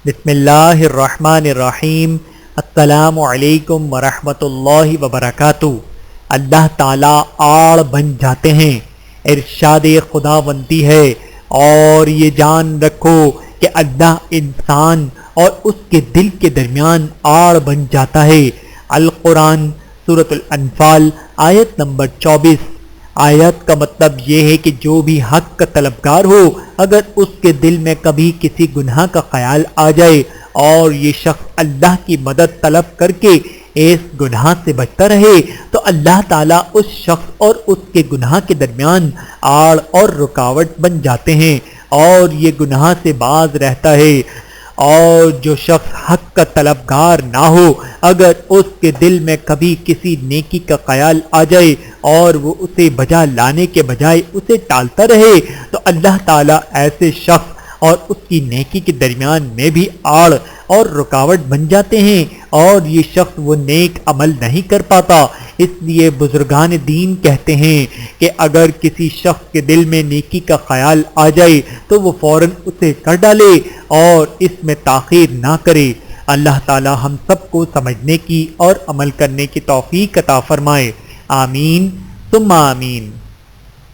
بسم اللہ الرحمن الرحیم۔ السلام علیکم ورحمۃ اللہ وبرکاتہ۔ اللہ تعالیٰ آڑ بن جاتے ہیں، ارشاد خداوندی ہے، اور یہ جان رکھو کہ اللہ انسان اور اس کے دل کے درمیان آڑ بن جاتا ہے۔ القرآن سورۃ الانفال آیت نمبر 24۔ آیت کا مطلب یہ ہے کہ جو بھی حق کا طلبگار ہو، اگر اس کے دل میں کبھی کسی گناہ کا خیال آ جائے اور یہ شخص اللہ کی مدد طلب کر کے اس گناہ سے بچتا رہے، تو اللہ تعالیٰ اس شخص اور اس کے گناہ کے درمیان آڑ اور رکاوٹ بن جاتے ہیں اور یہ گناہ سے باز رہتا ہے۔ اور جو شخص حق کا طلبگار نہ ہو، اگر اس کے دل میں کبھی کسی نیکی کا خیال آ جائے اور وہ اسے بجا لانے کے بجائے اسے ٹالتا رہے، تو اللہ تعالیٰ ایسے شخص اور اس کی نیکی کے درمیان میں بھی آڑ اور رکاوٹ بن جاتے ہیں اور یہ شخص وہ نیک عمل نہیں کر پاتا۔ اس لیے بزرگان دین کہتے ہیں کہ اگر کسی شخص کے دل میں نیکی کا خیال آ جائے تو وہ فوراً اسے کر ڈالے اور اس میں تاخیر نہ کرے۔ اللہ تعالی ہم سب کو سمجھنے کی اور عمل کرنے کی توفیق عطا فرمائے۔ آمین ثم آمین۔